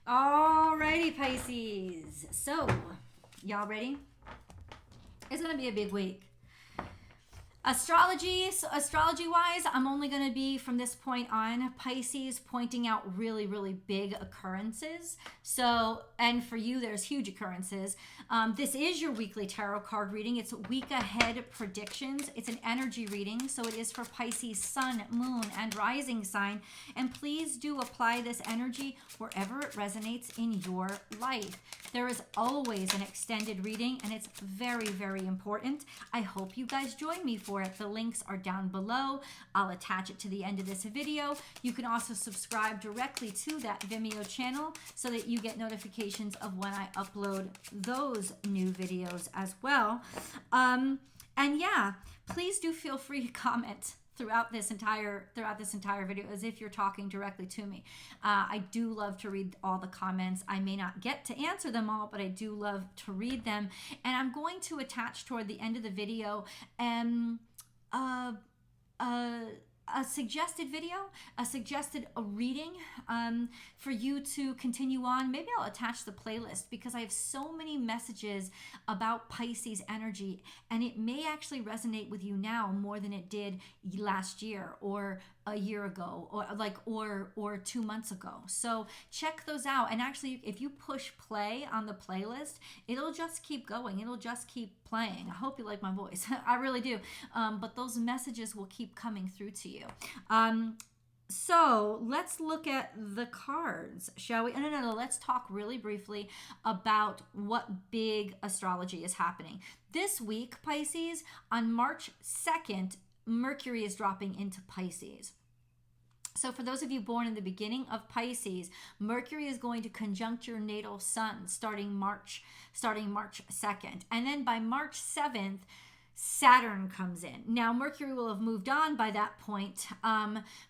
Alrighty, Pisces. So, y'all ready? It's going to be a big week. Astrology-wise, I'm only going to be, from this point on, Pisces, pointing out really, really big occurrences. So, and for you, there's huge occurrences. This is your weekly tarot card reading. It's week ahead predictions. It's an energy reading, so it is for Pisces sun, moon, and rising sign. And please do apply this energy wherever it resonates in your life. There is always an extended reading, and it's very, very important. I hope you guys join me for it. The links are down below. I'll attach it to the end of this video. You can also subscribe directly to that Vimeo channel so that you get notifications of when I upload those new videos as well. And yeah, please do feel free to comment throughout this entire video as if you're talking directly to me. I do love to read all the comments. I may not get to answer them all, but I do love to read them. And I'm going to attach toward the end of the video a suggested video, a reading for you to continue on. Maybe I'll attach the playlist because I have so many messages about Pisces energy, and it may actually resonate with you now more than it did last year or a year ago or 2 months ago. So check those out. And actually, if you push play on the playlist, it'll just keep going. It'll just keep playing. I hope you like my voice. I really do. But those messages will keep coming through to you. So let's look at the cards, shall we? No. Let's talk really briefly about what big astrology is happening. This week, Pisces, on March 2nd, Mercury is dropping into Pisces. So for those of you born in the beginning of Pisces, Mercury is going to conjunct your natal sun starting March 2nd. And then by March 7th, Saturn comes in. Now, Mercury will have moved on by that point,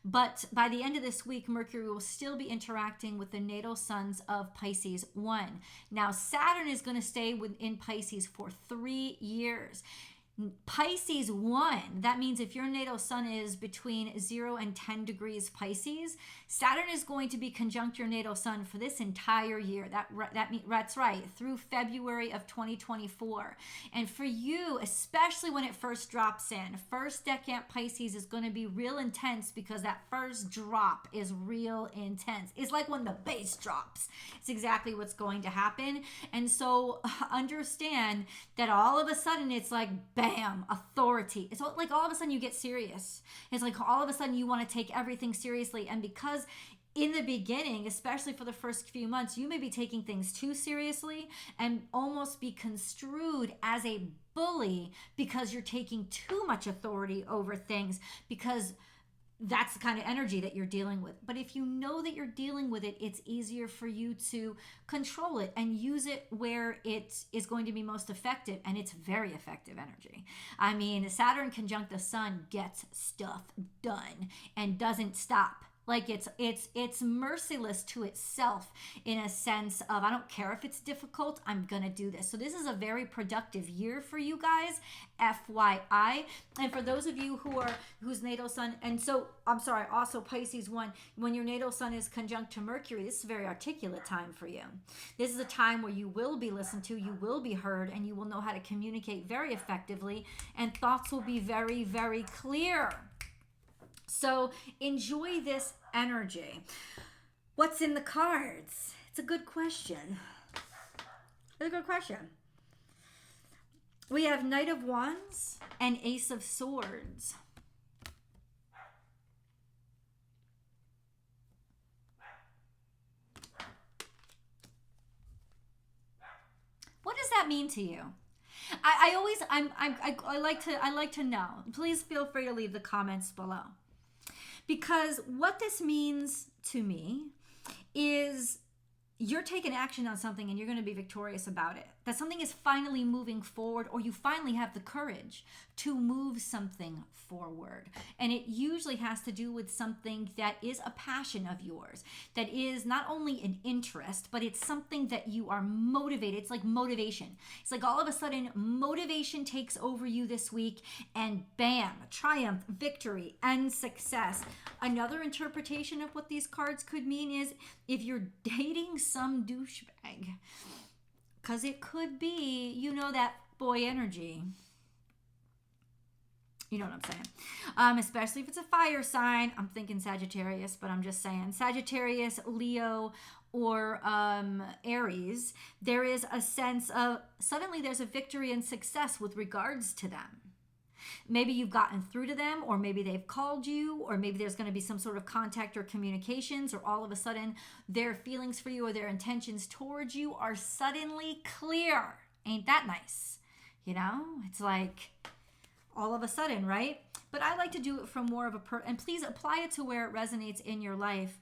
but by the end of this week, Mercury will still be interacting with the natal suns of Pisces 1. Now, Saturn is going to stay within Pisces for 3 years. Pisces 1, that means if your natal sun is between 0 and 10 degrees Pisces, Saturn is going to be conjunct your natal sun for this entire year. That's right, through February of 2024. And for you, especially when it first drops in, first decade Pisces is going to be real intense because that first drop is real intense. It's like when the bass drops. It's exactly what's going to happen. And so understand that all of a sudden it's like, bam, authority. It's like all of a sudden you get serious. It's like all of a sudden you want to take everything seriously. And because in the beginning, especially for the first few months, you may be taking things too seriously and almost be construed as a bully because you're taking too much authority over things, because that's the kind of energy that you're dealing with. But if you know that you're dealing with it, it's easier for you to control it and use it where it is going to be most effective. And it's very effective energy. I mean, Saturn conjunct the sun gets stuff done and doesn't stop. Like it's merciless to itself in a sense of, I don't care if it's difficult, I'm gonna do this. So this is a very productive year for you guys, FYI. And for those of you whose natal sun, and so I'm sorry, also Pisces 1, when your natal sun is conjunct to Mercury, this is a very articulate time for you. This is a time where you will be listened to, you will be heard, and you will know how to communicate very effectively, and thoughts will be very, very clear. So enjoy this energy. What's in the cards? It's a good question. It's a good question. We have Knight of Wands and Ace of Swords. What does that mean to you? I like to know. Please feel free to leave the comments below. Because what this means to me is you're taking action on something and you're going to be victorious about it. that something is finally moving forward, or you finally have the courage to move something forward. And it usually has to do with something that is a passion of yours, that is not only an interest, but it's something that you are motivated. It's like motivation. It's like all of a sudden motivation takes over you this week, and bam, triumph, victory, and success. Another interpretation of what these cards could mean is if you're dating some douchebag, because it could be, you know, that boy energy. You know what I'm saying? Especially if it's a fire sign. I'm thinking Sagittarius, but I'm just saying Sagittarius, Leo, or Aries. There is a sense of suddenly there's a victory and success with regards to them. Maybe you've gotten through to them, or maybe they've called you, or maybe there's going to be some sort of contact or communications, or all of a sudden their feelings for you or their intentions towards you are suddenly clear. Ain't that nice? You know, it's like all of a sudden, right? But I like to do it from more of a and please apply it to where it resonates in your life.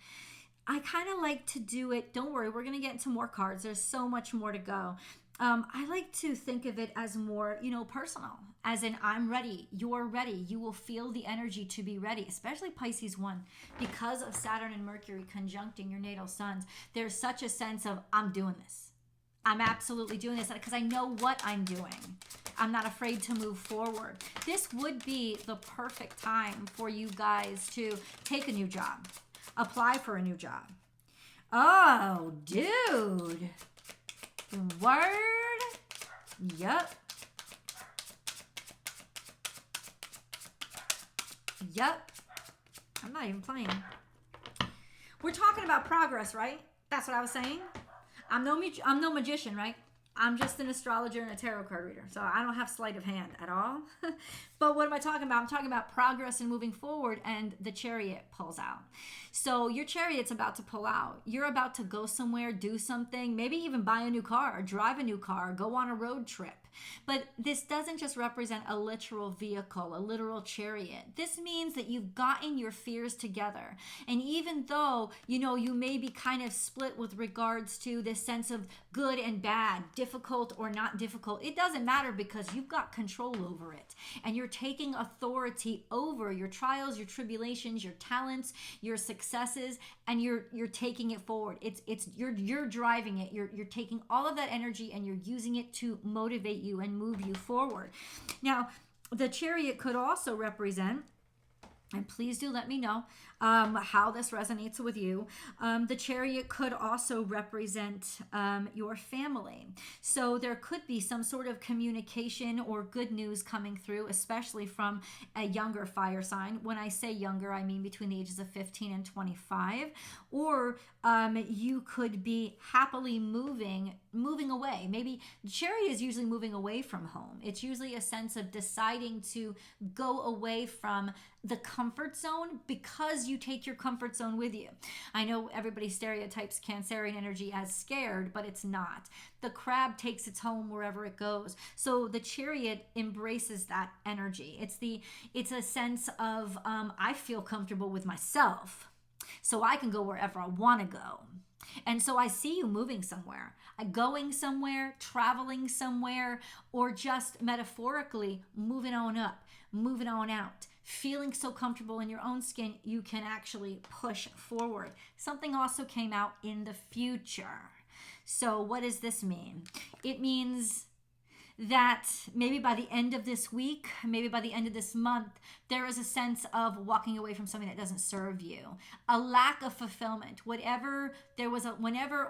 I kind of like to do it. Don't worry, we're going to get into more cards. There's so much more to go. I like to think of it as more, you know, personal, as in I'm ready, you're ready. You will feel the energy to be ready, especially Pisces 1, because of Saturn and Mercury conjuncting your natal suns. There's such a sense of I'm doing this. I'm absolutely doing this because I know what I'm doing. I'm not afraid to move forward. This would be the perfect time for you guys to take a new job, apply for a new job. Oh, dude. Word? Yup. Yup. I'm not even playing. We're talking about progress, right? That's what I was saying. I'm no magician, right? I'm just an astrologer and a tarot card reader. So I don't have sleight of hand at all. But what am I talking about? I'm talking about progress and moving forward, and the Chariot pulls out. So your Chariot's about to pull out. You're about to go somewhere, do something, maybe even buy a new car, drive a new car, go on a road trip. But this doesn't just represent a literal vehicle, a literal chariot. This means that you've gotten your fears together. And even though, you know, you may be kind of split with regards to this sense of good and bad, difficult or not difficult, it doesn't matter because you've got control over it. And you're taking authority over your trials, your tribulations, your talents, your successes, and you're taking it forward. You're driving it. You're taking all of that energy and you're using it to motivate you and move you forward. Now, the Chariot could also represent, and please do let me know how this resonates with you. The Chariot could also represent your family. So there could be some sort of communication or good news coming through, especially from a younger fire sign. When I say younger, I mean between the ages of 15 and 25. Or you could be happily moving away. Maybe Chariot is usually moving away from home. It's usually a sense of deciding to go away from the comfort zone because you take your comfort zone with you. I know everybody stereotypes Cancerian energy as scared, but it's not. The crab takes its home wherever it goes. So the Chariot embraces that energy. It's a sense of I feel comfortable with myself, so I can go wherever I want to go. And so I see you moving somewhere, going somewhere, traveling somewhere, or just metaphorically moving on up, moving on out, feeling so comfortable in your own skin, you can actually push forward. Something also came out in the future. So what does this mean? It means that maybe by the end of this week, maybe by the end of this month, there is a sense of walking away from something that doesn't serve you. A lack of fulfillment. Whenever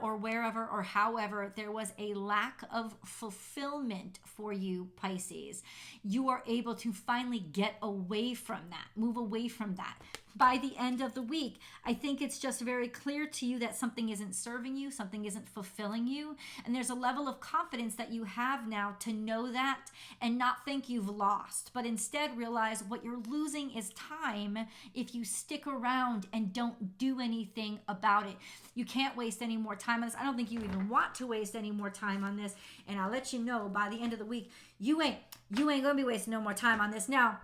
or wherever or however there was a lack of fulfillment for you, Pisces, you are able to finally get away from that, move away from that. By the end of the week, I think it's just very clear to you that something isn't serving you, something isn't fulfilling you, and there's a level of confidence that you have now to know that and not think you've lost, but instead realize what you're losing is time if you stick around and don't do anything about it. You can't waste any more time on this. I don't think you even want to waste any more time on this, and I'll let you know by the end of the week, you ain't gonna be wasting no more time on this. Now,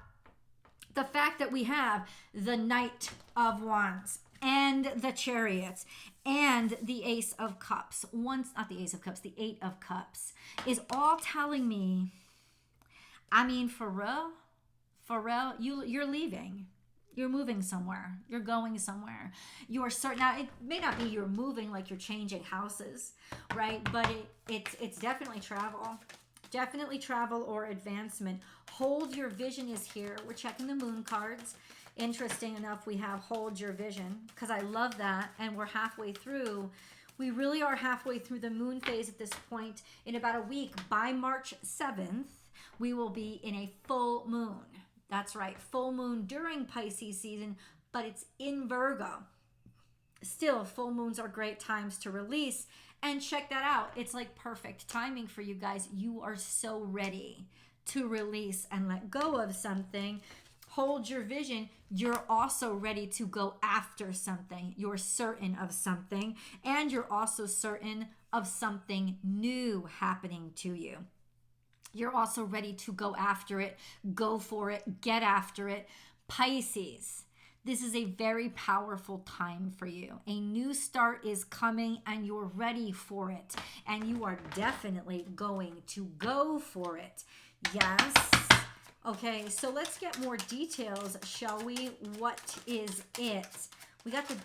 the fact that we have the Knight of Wands and the Chariot and the Ace of Cups. Once, not the Ace of Cups, the Eight of Cups is all telling me, I mean, for real, you're leaving. You're moving somewhere. You're going somewhere. You are certain. Now, it may not be you're moving like you're changing houses, right? But it's definitely travel. Definitely travel or advancement. Hold your vision is here. We're checking the moon cards. Interesting enough, we have hold your vision because I love that. And we're halfway through. We really are halfway through the moon phase at this point. In about a week, by March 7th, we will be in a full moon. That's right, full moon during Pisces season, but it's in Virgo. Still, full moons are great times to release. And check that out. It's like perfect timing for you guys. You are so ready to release and let go of something. Hold your vision. You're also ready to go after something. You're certain of something. And you're also certain of something new happening to you. You're also ready to go after it, go for it, get after it. Pisces, this is a very powerful time for you. A new start is coming and you're ready for it. And you are definitely going to go for it. Yes. Okay, so let's get more details, shall we? What is it? We got the,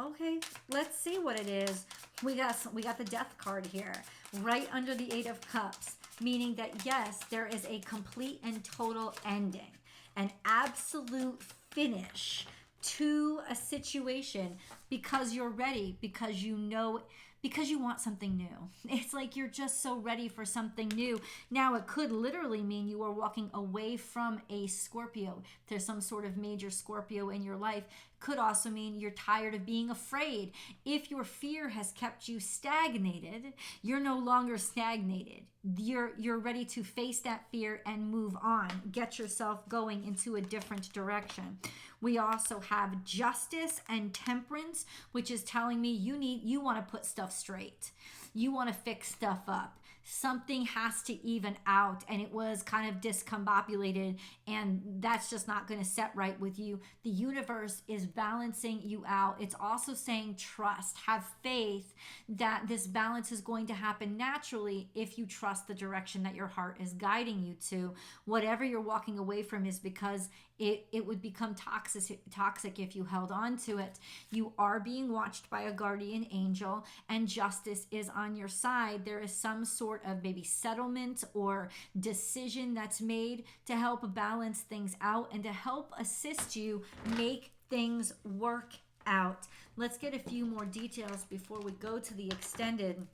okay, let's see what it is. We got the Death card here, right under the Eight of Cups. Meaning that, yes, there is a complete and total ending, an absolute finish to a situation because you're ready, because you know, because you want something new. It's like you're just so ready for something new. Now, it could literally mean you are walking away from a Scorpio. If there's some sort of major Scorpio in your life. Could also mean you're tired of being afraid. If your fear has kept you stagnated, you're no longer stagnated. You're ready to face that fear and move on. Get yourself going into a different direction. We also have Justice and Temperance, which is telling me you want to put stuff straight. You want to fix stuff up. Something has to even out, and it was kind of discombobulated, and that's just not going to set right with you. The universe is balancing you out. It's also saying trust, have faith that this balance is going to happen naturally if you trust the direction that your heart is guiding you to. Whatever you're walking away from is because it would become toxic if you held on to it. You are being watched by a guardian angel, and justice is on your side. There is some sort of maybe settlement or decision that's made to help balance things out and to help assist you make things work out. Let's get a few more details before we go to the extended.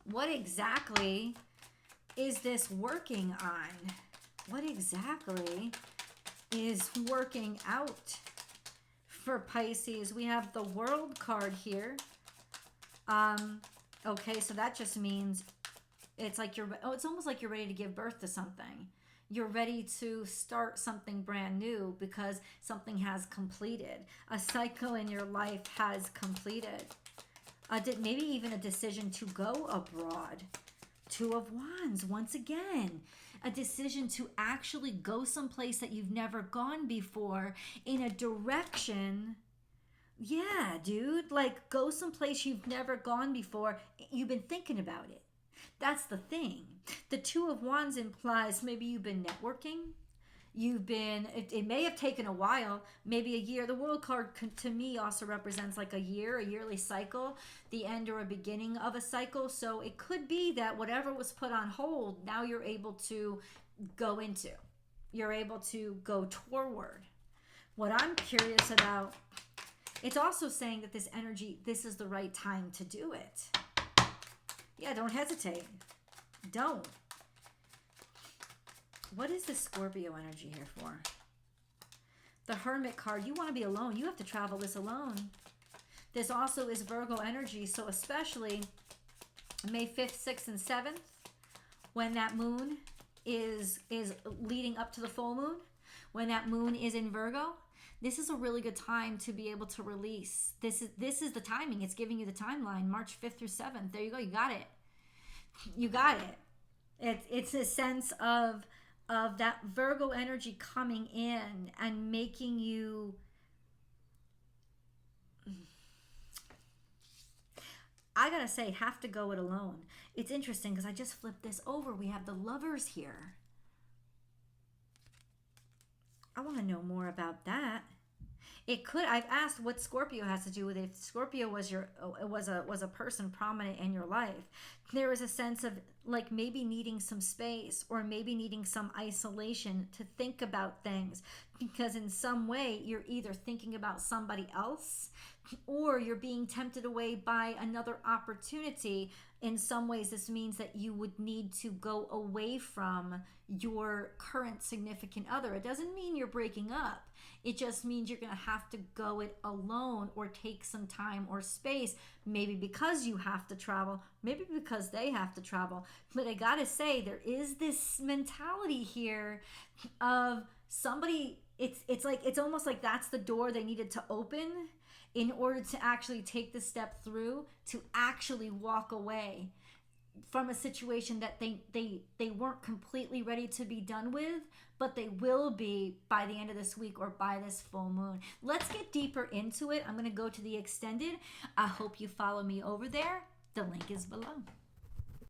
What exactly is this working on? What exactly is working out for Pisces? We have the World card here. Okay, so that just means it's like it's almost like you're ready to give birth to something. You're ready to start something brand new because something has completed. A cycle in your life has completed. Maybe even a decision to go abroad. Two of Wands, once again. A decision to actually go someplace that you've never gone before in a direction. Yeah, dude, like go someplace you've never gone before. You've been thinking about it. That's the thing. The Two of Wands implies maybe you've been networking. It may have taken a while, maybe a year. The World card to me also represents like a year, a yearly cycle, the end or a beginning of a cycle. So it could be that whatever was put on hold, now you're able to go into. You're able to go toward. What I'm curious about, it's also saying that this energy, this is the right time to do it. Yeah, don't hesitate. Don't. What is the Scorpio energy here for? The Hermit card. You want to be alone. You have to travel this alone. This also is Virgo energy. So especially May 5th, 6th, and 7th, when that moon is leading up to the full moon, when that moon is in Virgo, this is a really good time to be able to release. This is the timing. It's giving you the timeline, March 5th through 7th. There you go. You got it. You got it. It's a sense of that Virgo energy coming in and making you I gotta say, have to go it alone. It's interesting because I just flipped this over. We have the Lovers here. I want to know more about that. It could. I've asked what Scorpio has to do with it. If Scorpio was a person prominent in your life, there is a sense of like maybe needing some space or maybe needing some isolation to think about things, because in some way you're either thinking about somebody else or you're being tempted away by another opportunity. In some ways, this means that you would need to go away from your current significant other. It doesn't mean you're breaking up. It just means you're going to have to go it alone or take some time or space, maybe because you have to travel, maybe because they have to travel. But I got to say, there is this mentality here of somebody, it's almost like that's the door they needed to open in order to actually take the step through to actually walk away from a situation that they weren't completely ready to be done with, but they will be by the end of this week or by this full moon. Let's get deeper into it. I'm going to go to the extended. I hope you follow me over there. The link is below.